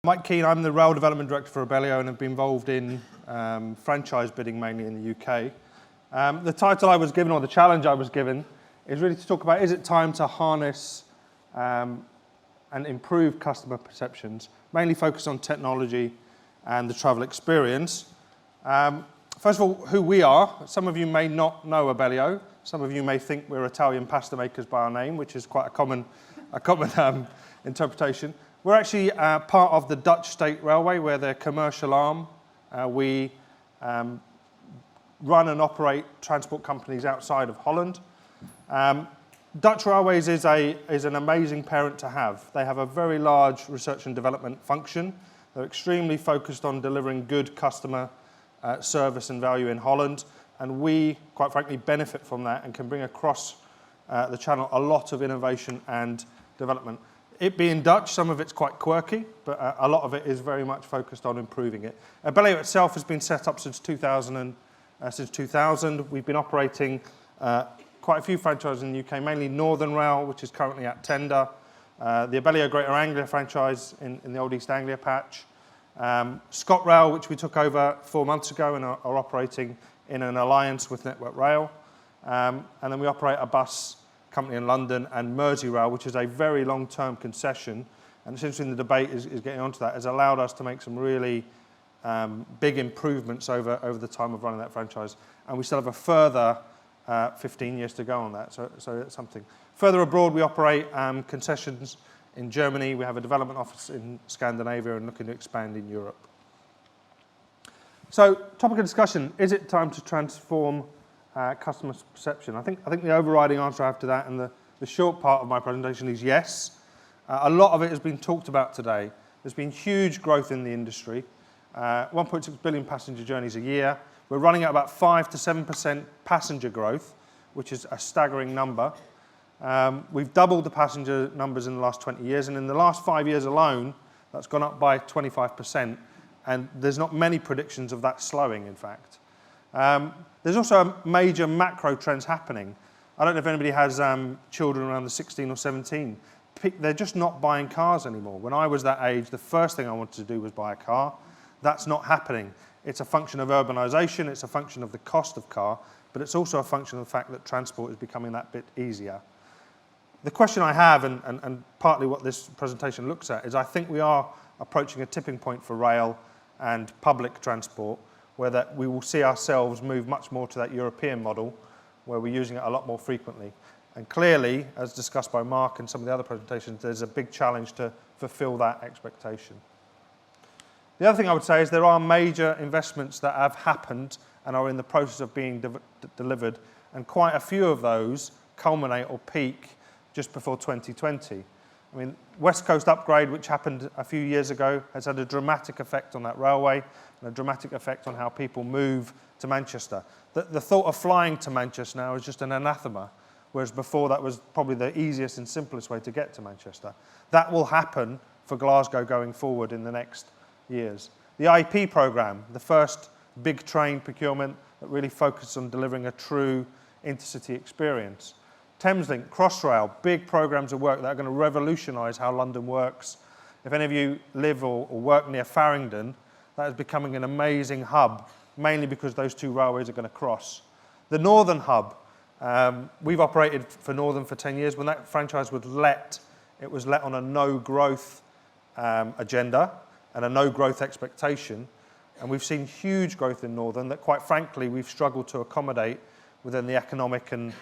Mike Kean, I'm the Rail Development Director for Abellio and have been involved in franchise bidding mainly in the UK. The title I was given, or the challenge I was given, is really to talk about, is it time to harness and improve customer perceptions, mainly focus on technology and the travel experience. First of all, who we are. Some of you may not know Abellio. Some of you may think we're Italian pasta makers by our name, which is quite a common interpretation. We're actually part of the Dutch State Railway. We're their commercial arm. We run and operate transport companies outside of Holland. Dutch Railways is an amazing parent to have. They have a very large research and development function. They're extremely focused on delivering good customer service and value in Holland, and we, quite frankly, benefit from that and can bring across the channel a lot of innovation and development. It being Dutch, some of it's quite quirky, but a lot of it is very much focused on improving it. Abellio itself has been set up since 2000. We've been operating quite a few franchises in the UK, mainly Northern Rail, which is currently at tender, the Abellio Greater Anglia franchise in the old East Anglia patch, ScotRail, which we took over 4 months ago and are operating in an alliance with Network Rail, and then we operate a bus company in London, and Merseyrail, which is a very long-term concession, and it's interesting the debate is getting onto that, has allowed us to make some really big improvements over the time of running that franchise, and we still have a further 15 years to go on that, so it's something. Further abroad, we operate concessions in Germany. We have a development office in Scandinavia and looking to expand in Europe. So, topic of discussion, is it time to transform customer perception? I think the overriding answer I have to that, and the short part of my presentation, is yes. A lot of it has been talked about today. There's been huge growth in the industry, 1.6 billion passenger journeys a year. We're running at about 5 to 7% passenger growth, which is a staggering number. We've doubled the passenger numbers in the last 20 years, and in the last 5 years alone, that's gone up by 25%, and there's not many predictions of that slowing, in fact. There's also major macro trends happening. I don't know if anybody has children around the 16 or 17. They're just not buying cars anymore. When I was that age, the first thing I wanted to do was buy a car. That's not happening. It's a function of urbanisation, it's a function of the cost of car, but it's also a function of the fact that transport is becoming that bit easier. The question I have, and partly what this presentation looks at, is I think we are approaching a tipping point for rail and public transport, where that we will see ourselves move much more to that European model, where we're using it a lot more frequently. And clearly, as discussed by Mark and some of the other presentations, there's a big challenge to fulfil that expectation. The other thing I would say is there are major investments that have happened and are in the process of being delivered, and quite a few of those culminate or peak just before 2020. I mean, West Coast Upgrade, which happened a few years ago, has had a dramatic effect on that railway and a dramatic effect on how people move to Manchester. The thought of flying to Manchester now is just an anathema, whereas before that was probably the easiest and simplest way to get to Manchester. That will happen for Glasgow going forward in the next years. The IP programme, the first big train procurement that really focused on delivering a true intercity experience. Thameslink, Crossrail, big programmes of work that are going to revolutionise how London works. If any of you live or work near Farringdon, that is becoming an amazing hub, mainly because those two railways are going to cross. The Northern Hub, we've operated for Northern for 10 years. When that franchise was let, it was let on a no-growth agenda and a no-growth expectation, and we've seen huge growth in Northern that, quite frankly, we've struggled to accommodate within the economic and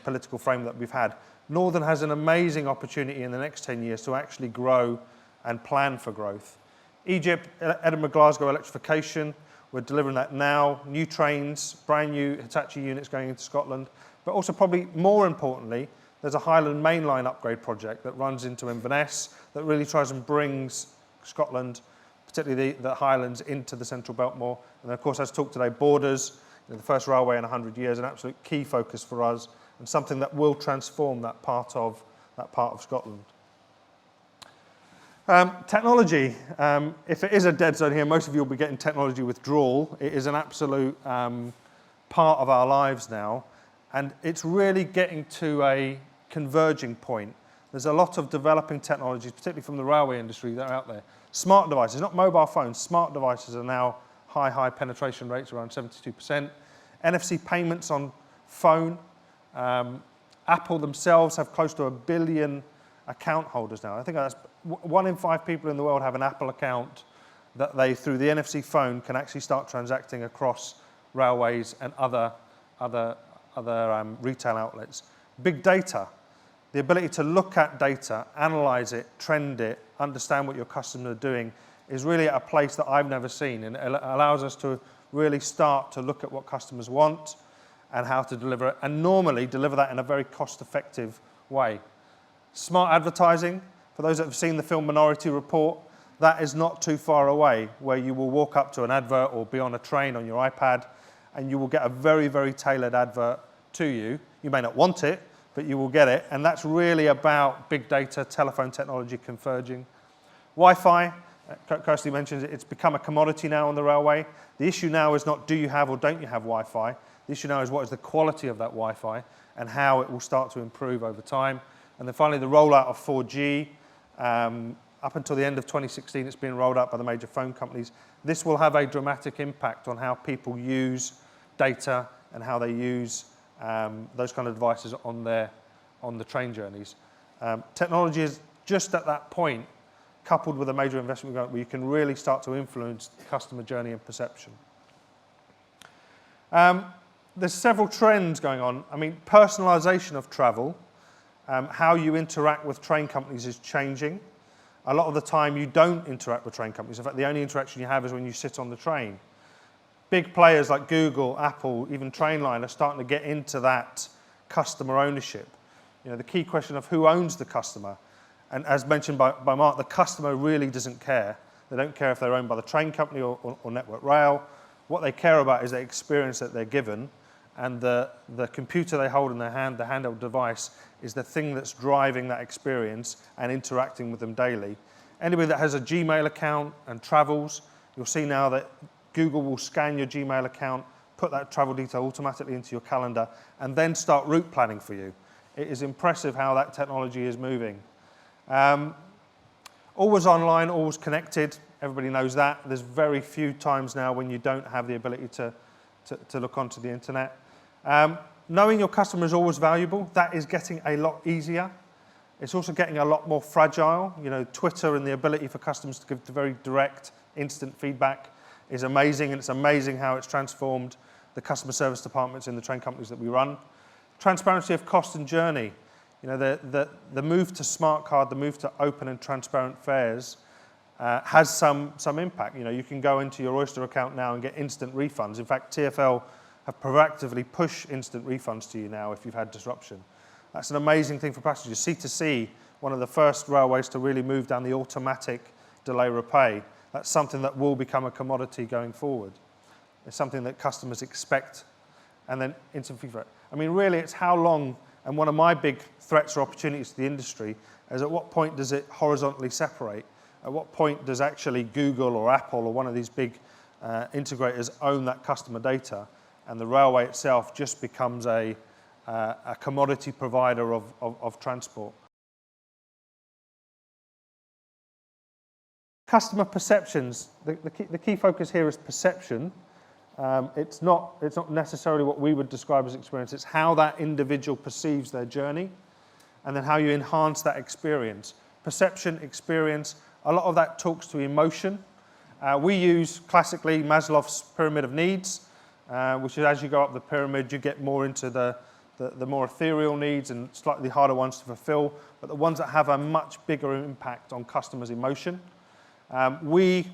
political frame that we've had. Northern has an amazing opportunity in the next 10 years to actually grow and plan for growth. Egypt, Edinburgh, Glasgow electrification, we're delivering that now. New trains, brand new Hitachi units going into Scotland. But also, probably more importantly, there's a Highland mainline upgrade project that runs into Inverness that really tries and brings Scotland, particularly the Highlands, into the Central Belt more. And of course, as talked today, borders, the first railway in 100 years, an absolute key focus for us, and something that will transform that part of Scotland. Technology, if it is a dead zone here, most of you will be getting technology withdrawal. It is an absolute part of our lives now, and it's really getting to a converging point. There's a lot of developing technologies, particularly from the railway industry, that are out there. Smart devices, not mobile phones, smart devices are now high penetration rates, around 72%. NFC payments on phone. Apple themselves have close to 1 billion account holders now. I think that's 1 in 5 people in the world have an Apple account that they, through the NFC phone, can actually start transacting across railways and other retail outlets. Big data, the ability to look at data, analyze it, trend it, understand what your customers are doing is really at a place that I've never seen, and it allows us to really start to look at what customers want and how to deliver it, and normally deliver that in a very cost-effective way. Smart advertising, for those that have seen the film Minority Report, that is not too far away, where you will walk up to an advert or be on a train on your iPad, and you will get a very, very tailored advert to you. You may not want it, but you will get it, and that's really about big data, telephone technology converging. Wi-Fi, Kirsty mentions it, it's become a commodity now on the railway. The issue now is not do you have or don't you have Wi-Fi. The issue now is what is the quality of that Wi-Fi and how it will start to improve over time. And then finally, the rollout of 4G. Up until the end of 2016, it's been rolled out by the major phone companies. This will have a dramatic impact on how people use data and how they use those kind of devices on the train journeys. Technology is just at that point, coupled with a major investment where you can really start to influence customer journey and perception. There's several trends going on. I mean, personalization of travel, how you interact with train companies is changing. A lot of the time you don't interact with train companies. In fact, the only interaction you have is when you sit on the train. Big players like Google, Apple, even Trainline are starting to get into that customer ownership. You know, the key question of who owns the customer. And as mentioned by Mark, the customer really doesn't care. They don't care if they're owned by the train company or Network Rail. What they care about is the experience that they're given, and the computer they hold in their hand, the handheld device, is the thing that's driving that experience and interacting with them daily. Anybody that has a Gmail account and travels, you'll see now that Google will scan your Gmail account, put that travel detail automatically into your calendar, and then start route planning for you. It is impressive how that technology is moving. Always online, always connected. Everybody knows that. There's very few times now when you don't have the ability to look onto the internet. Knowing your customer is always valuable. That is getting a lot easier. It's also getting a lot more fragile. You know, Twitter and the ability for customers to give very direct, instant feedback is amazing, and it's amazing how it's transformed the customer service departments in the train companies that we run. Transparency of cost and journey. You know, the move to smart card, the move to open and transparent fares has some impact. You know, you can go into your Oyster account now and get instant refunds. In fact, TfL have proactively pushed instant refunds to you now if you've had disruption. That's an amazing thing for passengers. C2C, one of the first railways to really move down the automatic delay repay. That's something that will become a commodity going forward. It's something that customers expect, and then instant feedback. I mean, really, it's how long, and one of my big threats or opportunities to the industry is at what point does it horizontally separate? At what point does actually Google or Apple or one of these big integrators own that customer data, and the railway itself just becomes a commodity provider of transport? Customer perceptions. The key focus here is perception. It's not necessarily what we would describe as experience. It's how that individual perceives their journey, and then how you enhance that experience. Perception, experience, a lot of that talks to emotion. We use classically Maslow's pyramid of needs, which is as you go up the pyramid, you get more into the more ethereal needs and slightly harder ones to fulfill, but the ones that have a much bigger impact on customers' emotion. We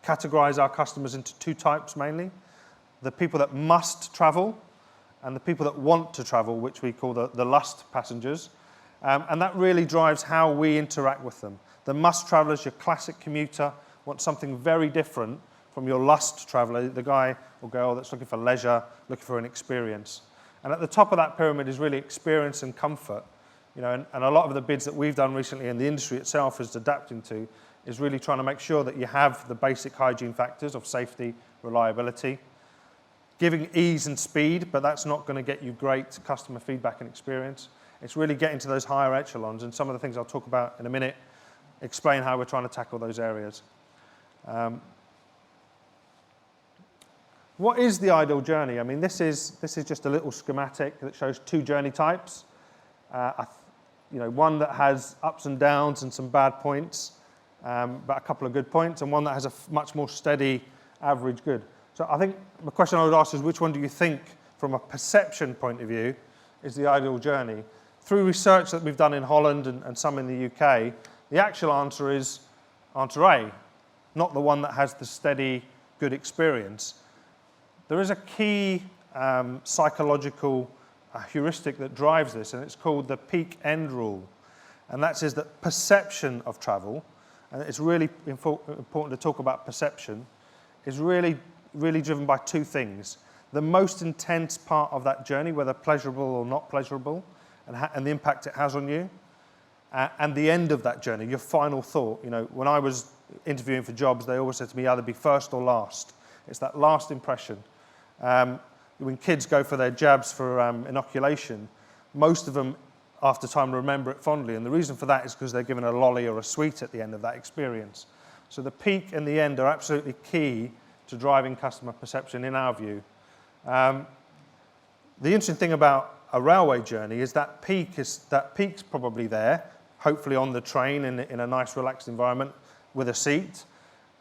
categorize our customers into 2 types mainly. The people that must travel and the people that want to travel, which we call the lust passengers. And that really drives how we interact with them. The must travelers, your classic commuter, want something very different from your lust traveler, the guy or girl that's looking for leisure, looking for an experience. And at the top of that pyramid is really experience and comfort. You know, and a lot of the bids that we've done recently and the industry itself is adapting to is really trying to make sure that you have the basic hygiene factors of safety, reliability, giving ease and speed, but that's not going to get you great customer feedback and experience. It's really getting to those higher echelons, and some of the things I'll talk about in a minute explain how we're trying to tackle those areas. What is the ideal journey? I mean, this is just a little schematic that shows 2 journey types. One that has ups and downs and some bad points, but a couple of good points, and one that has a much more steady average good. So I think the question I would ask is, which one do you think, from a perception point of view, is the ideal journey? Through research that we've done in Holland and some in the UK, the actual answer is answer A, not the one that has the steady, good experience. There is a key psychological heuristic that drives this, and it's called the peak-end rule. And that says that perception of travel, and it's really important to talk about perception, is really driven by 2 things. The most intense part of that journey, whether pleasurable or not pleasurable, and the impact it has on you, and the end of that journey, your final thought. When I was interviewing for jobs, they always said to me, either be first or last. It's that last impression. When kids go for their jabs for inoculation, most of them, after time, remember it fondly. And the reason for that is because they're given a lolly or a sweet at the end of that experience. So the peak and the end are absolutely key to driving customer perception, in our view. The interesting thing about a railway journey is that peak's probably there, hopefully on the train in a nice, relaxed environment with a seat.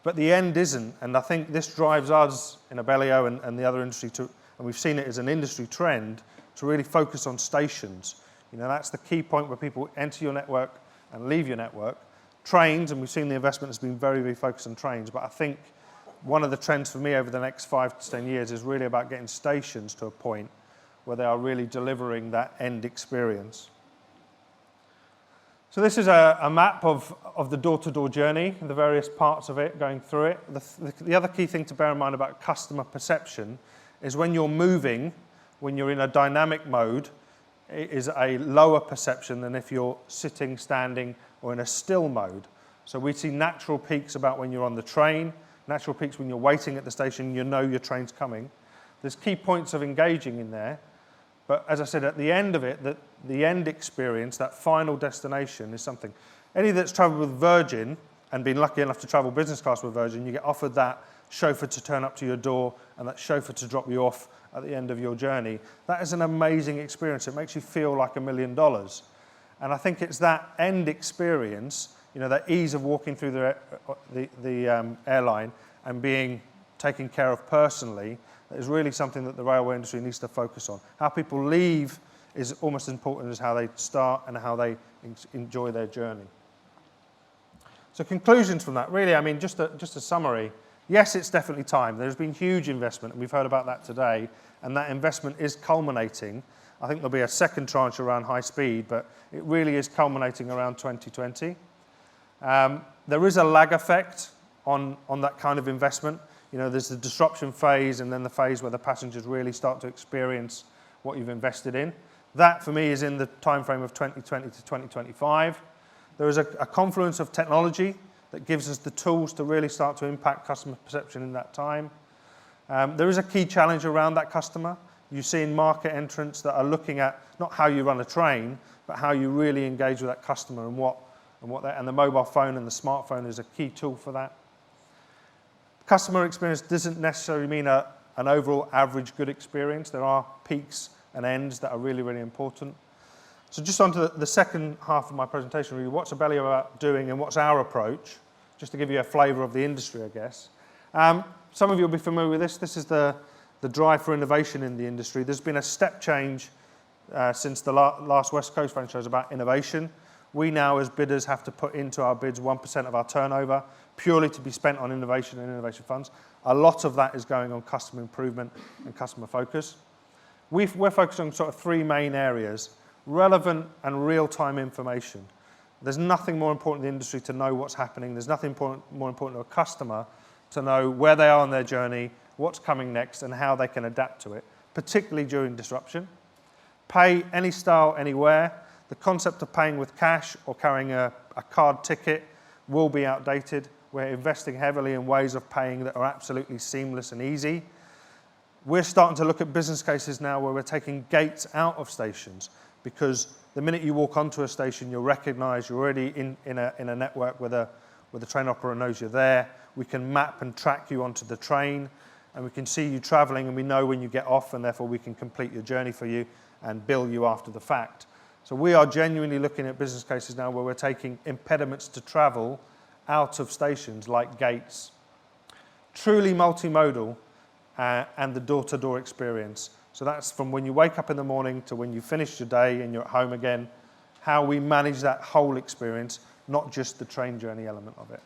But the end isn't, and I think this drives us in Abellio and the other industry and we've seen it as an industry trend, to really focus on stations. That's the key point where people enter your network and leave your network. Trains, and we've seen the investment has been very, very focused on trains, but I think one of the trends for me over the next 5 to 10 years is really about getting stations to a point where they are really delivering that end experience. So this is a map of the door-to-door journey, the various parts of it, going through it. The other key thing to bear in mind about customer perception is when you're moving, when you're in a dynamic mode, it is a lower perception than if you're sitting, standing, or in a still mode. So we see natural peaks about when you're on the train, natural peaks when you're waiting at the station, you know your train's coming. There's key points of engaging in there. But as I said, at the end of it, the end experience, that final destination, is something. Any that's travelled with Virgin and been lucky enough to travel business class with Virgin, you get offered that chauffeur to turn up to your door and that chauffeur to drop you off at the end of your journey. That is an amazing experience. It makes you feel like $1 million. And I think it's that end experience, that ease of walking through the airline and being taken care of personally, that is really something that the railway industry needs to focus on. How people leave is almost as important as how they start and how they enjoy their journey. So conclusions from that, really, I mean, just a summary. Yes, it's definitely time. There's been huge investment, and we've heard about that today, and that investment is culminating. I think there'll be a second tranche around high speed, but it really is culminating around 2020. There is a lag effect on that kind of investment. There's the disruption phase and then the phase where the passengers really start to experience what you've invested in. That, for me, is in the time frame of 2020 to 2025. There is a confluence of technology that gives us the tools to really start to impact customer perception in that time. There is a key challenge around that customer. You've seen market entrants that are looking at not how you run a train, but how you really engage with that customer and the mobile phone and the smartphone is a key tool for that. Customer experience doesn't necessarily mean an overall average good experience. There are peaks and ends that are really, really important. So just on to the second half of my presentation, really, what's Abellio about doing and what's our approach, just to give you a flavour of the industry, I guess. Some of you will be familiar with this. This is the drive for innovation in the industry. There's been a step change since the last West Coast franchise about innovation. We now, as bidders, have to put into our bids 1% of our turnover purely to be spent on innovation and innovation funds. A lot of that is going on customer improvement and customer focus. We're focused on sort of 3 main areas: relevant and real-time information. There's nothing more important in the industry to know what's happening. There's nothing more important to a customer to know where they are on their journey, what's coming next, and how they can adapt to it, particularly during disruption. Pay any style, anywhere. The concept of paying with cash or carrying a card ticket will be outdated. We're investing heavily in ways of paying that are absolutely seamless and easy. We're starting to look at business cases now where we're taking gates out of stations because The minute you walk onto a station, you're recognised, you're already in a network where the train operator knows you're there. We can map and track you onto the train, and we can see you travelling, and we know when you get off, and therefore we can complete your journey for you and bill you after the fact. So we are genuinely looking at business cases now where we're taking impediments to travel out of stations like gates. Truly multimodal, and the door-to-door experience. So that's from when you wake up in the morning to when you finish your day and you're at home again, how we manage that whole experience, not just the train journey element of it.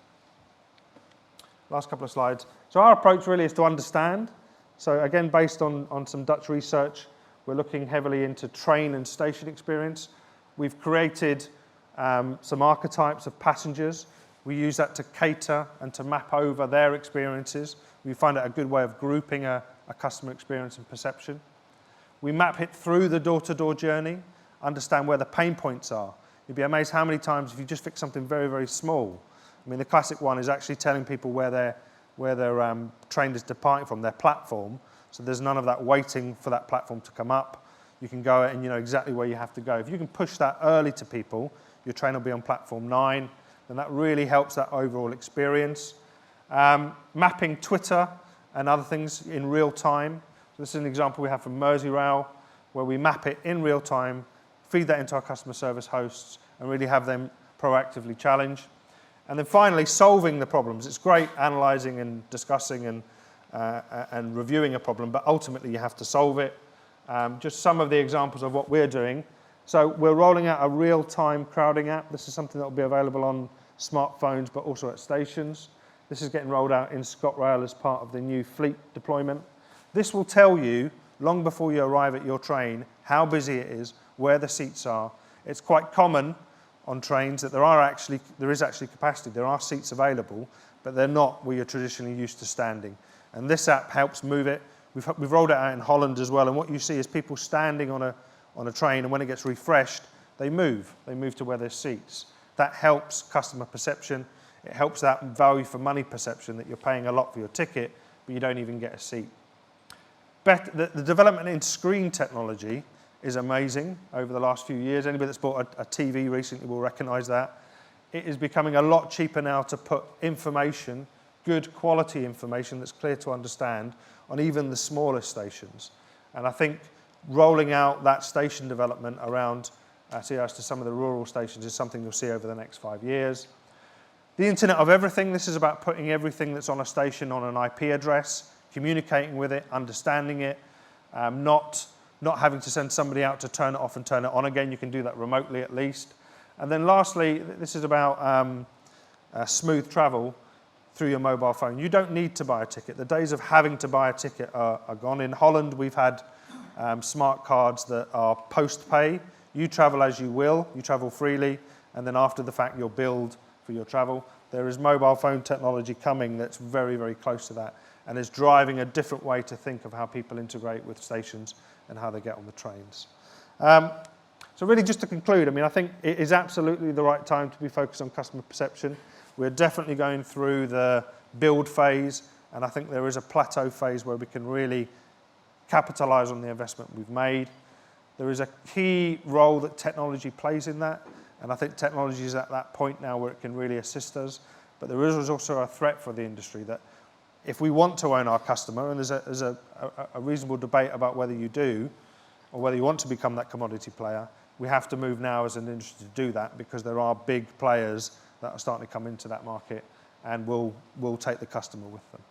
Last couple of slides. So our approach really is to understand. So again, based on some Dutch research, we're looking heavily into train and station experience. We've created some archetypes of passengers. We use that to cater and to map over their experiences. We find it a good way of grouping a customer experience and perception. We map it through the door-to-door journey, understand where the pain points are. You'd be amazed how many times if you just fix something very, very small. I mean, the classic one is actually telling people where their train is departing from, their platform. So there's none of that waiting for that platform to come up. You can go and you know exactly where you have to go. If you can push that early to people, your train will be on platform 9, then that really helps that overall experience. Mapping Twitter and other things in real time. So this is an example we have from Merseyrail, where we map it in real time, feed that into our customer service hosts, and really have them proactively challenge. And then finally, solving the problems. It's great analysing and discussing and reviewing a problem, but ultimately you have to solve it. Just some of the examples of what we're doing. So we're rolling out a real-time crowding app. This is something that will be available on smartphones, but also at stations. This is getting rolled out in ScotRail as part of the new fleet deployment. This will tell you, long before you arrive at your train, how busy it is, where the seats are. It's quite common on trains that there is actually capacity. There are seats available, but they're not where you're traditionally used to standing. And this app helps move it. We've rolled it out in Holland as well, and what you see is people standing on a train, and when it gets refreshed, they move to where there's seats. That helps customer perception. It helps that value for money perception that you're paying a lot for your ticket, but you don't even get a seat. The development in screen technology is amazing over the last few years. Anybody that's bought a TV recently will recognise that. It is becoming a lot cheaper now to put information, good quality information that's clear to understand, on even the smallest stations. And I think rolling out that station development around CRS to some of the rural stations is something you'll see over the next 5 years. The Internet of Everything, this is about putting everything that's on a station on an IP address, communicating with it, understanding it, not having to send somebody out to turn it off and turn it on again. You can do that remotely at least. And then lastly, this is about smooth travel through your mobile phone. You don't need to buy a ticket. The days of having to buy a ticket are gone. In Holland, we've had smart cards that are post-pay. You travel as you will, you travel freely, and then after the fact, you're billed for your travel. There is mobile phone technology coming that's very, very close to that, and is driving a different way to think of how people integrate with stations and how they get on the trains. So really just to conclude, I mean, I think it is absolutely the right time to be focused on customer perception. We're definitely going through the build phase, and I think there is a plateau phase where we can really capitalise on the investment we've made. There is a key role that technology plays in that, and I think technology is at that point now where it can really assist us. But there is also a threat for the industry that if we want to own our customer, and there's a reasonable debate about whether you do, or whether you want to become that commodity player, we have to move now as an industry to do that, because there are big players that are starting to come into that market and will take the customer with them.